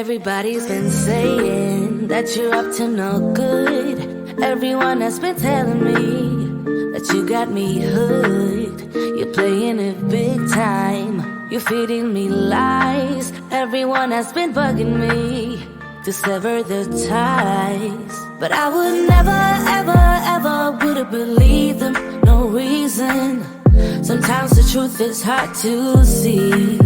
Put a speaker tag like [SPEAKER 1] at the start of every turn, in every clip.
[SPEAKER 1] Everybody's been saying that you're up to no good. Everyone has been telling me that you got me hooked. You're playing it big time. You're feeding me lies. Everyone has been bugging me to sever the ties. But I would never, ever, ever would have believed them. No reason. Sometimes the truth is hard to see.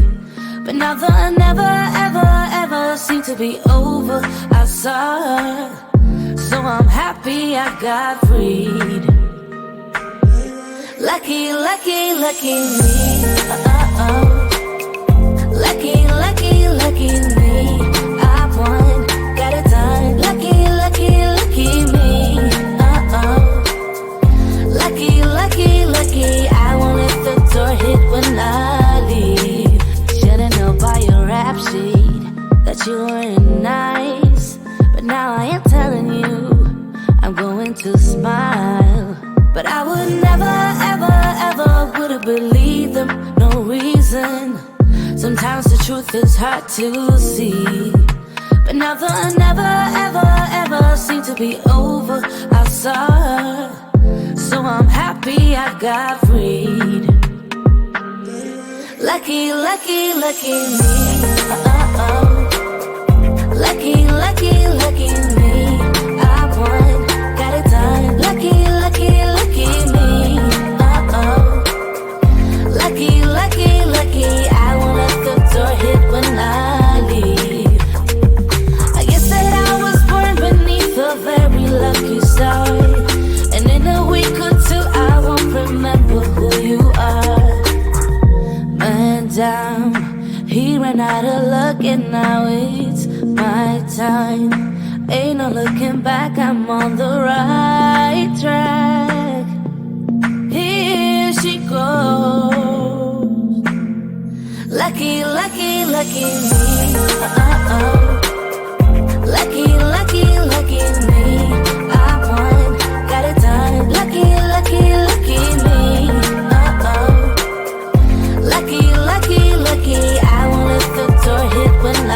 [SPEAKER 1] But now the never, ever, ever seem to be over. I saw, so I'm happy I got freed. Lucky, lucky, lucky me. Lucky, lucky, lucky me. I won, got it done. Lucky, lucky, lucky me. Lucky, lucky, lucky. I won't let the door hit when I leave. Should've known by your rap sheet that you weren't nice. But now I am telling you, I'm going to smile. But I would never, ever, ever would have believed them. No reason. Sometimes the truth is hard to see. But now the never, ever, ever seem to be over. I saw, so I'm happy I got freed. Lucky, lucky, lucky me. Lucky, lucky, lucky me. I won, got it done. Lucky, lucky, lucky me. Lucky, lucky, lucky. I won't let the door hit when I leave. I guess that I was born beneath a very lucky star. And in a week or two I won't remember who you are. Man down, he ran out of luck and now it's my time. Ain't no looking back, I'm on the right track. Here she goes. Lucky, lucky, lucky me. Lucky, lucky, lucky me. I won, got it done. Lucky, lucky, lucky me. Lucky, lucky, lucky. I won't let the door hit when I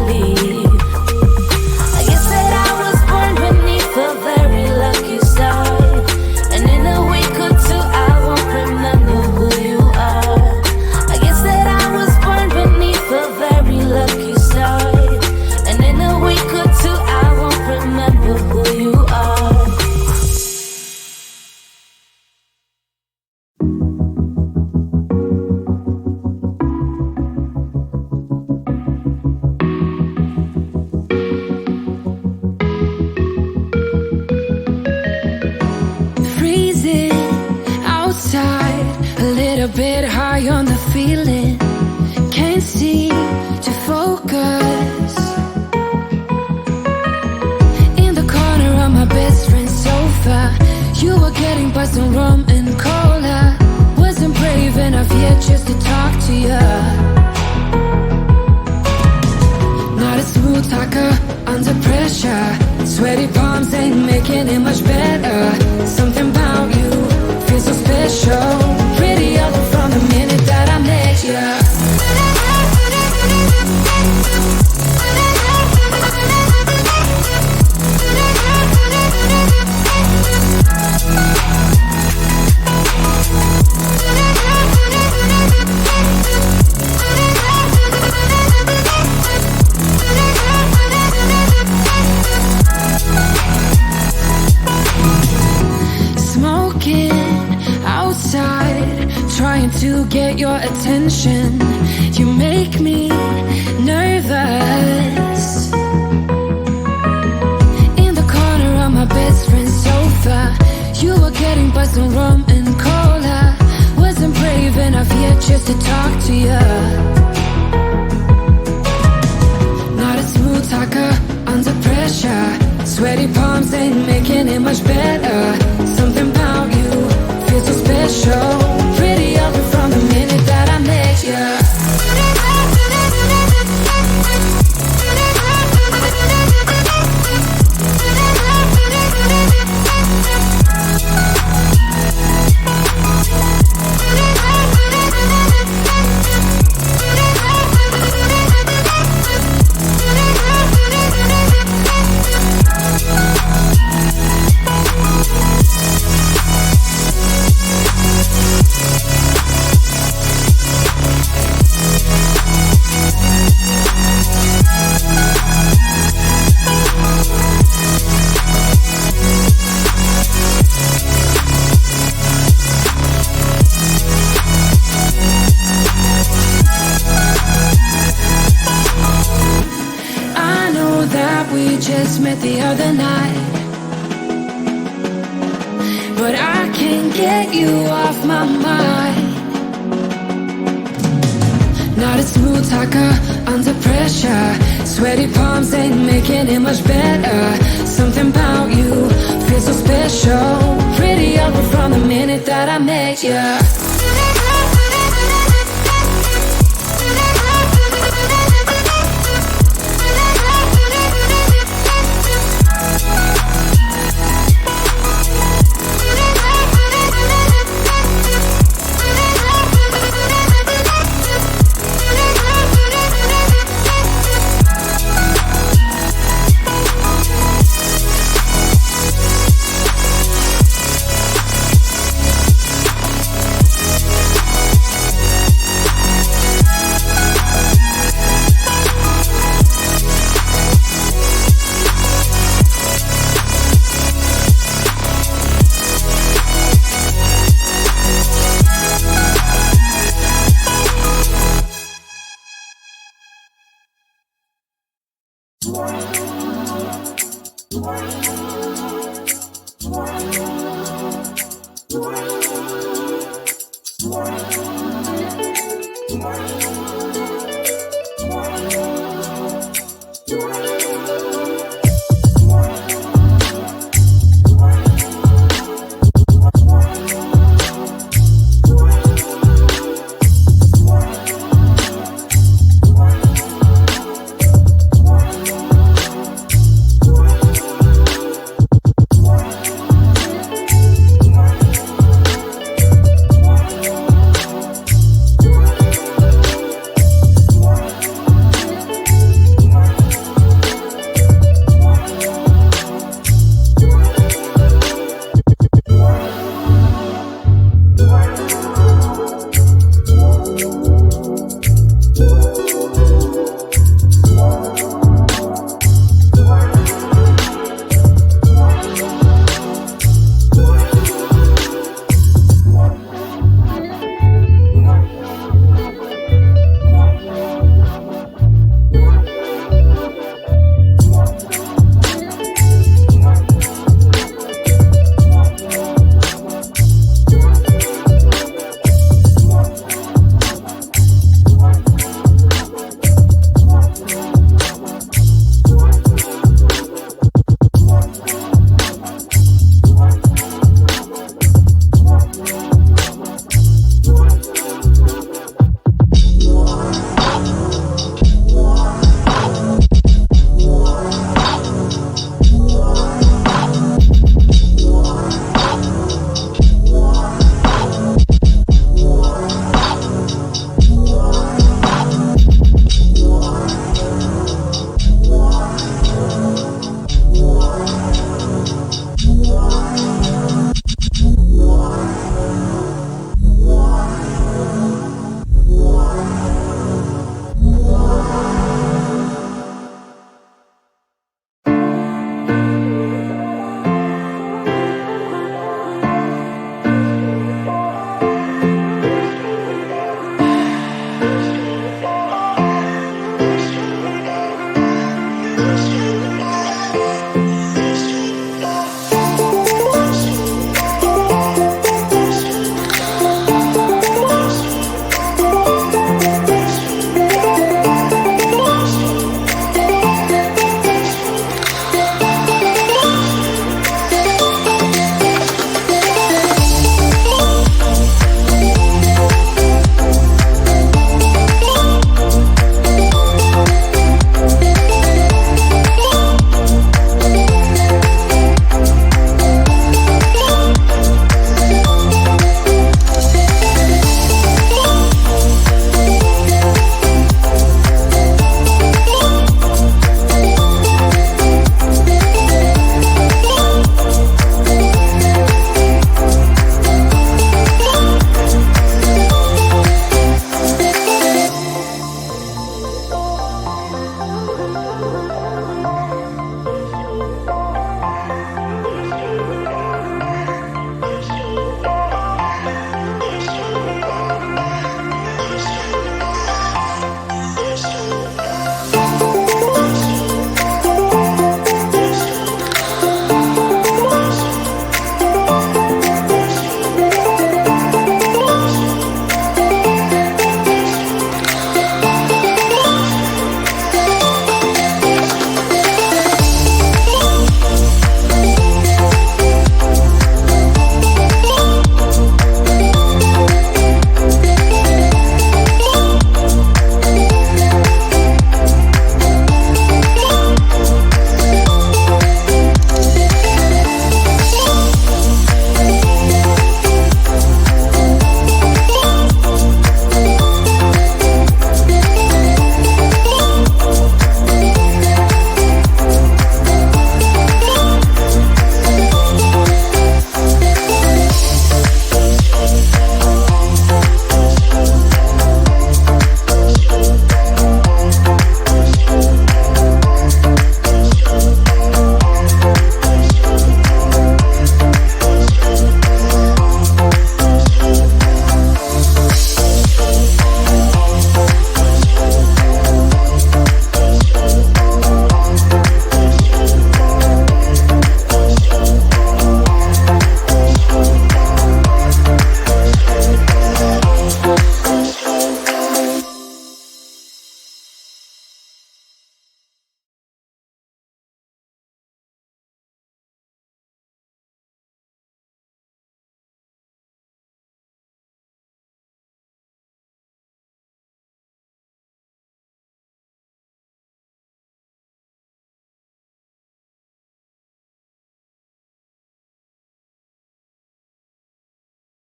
[SPEAKER 1] leave. I guess that I was born beneath a very lucky star. And in a week or two I won't remember who you are. I guess that I was born beneath a very lucky star. And in a week or two I won't remember who you are.
[SPEAKER 2] Freezing outside, a little bit high on the feeling. Can't seem to focus. In the corner of my best friend's sofa, you were getting by some rum and cola. Wasn't brave enough yet just to talk to you. Not a smooth talker under pressure. Sweaty palms ain't making it much better. Something about you feels so special. Prettier from the minute that I met you. Trying to get your attention. You make me nervous. In the corner of my best friend's sofa, you were getting by some rum and cola. Wasn't brave enough yet just to talk to you. Not a smooth talker under pressure. Sweaty palms ain't making it much better. Something about you feels so special. Prettier from the minute that I met you. just met the other night, but I can't get you off my mind. Not a smooth talker under pressure. Sweaty palms ain't making it much better. Something about you feels so special. Pretty over from the minute that I met you.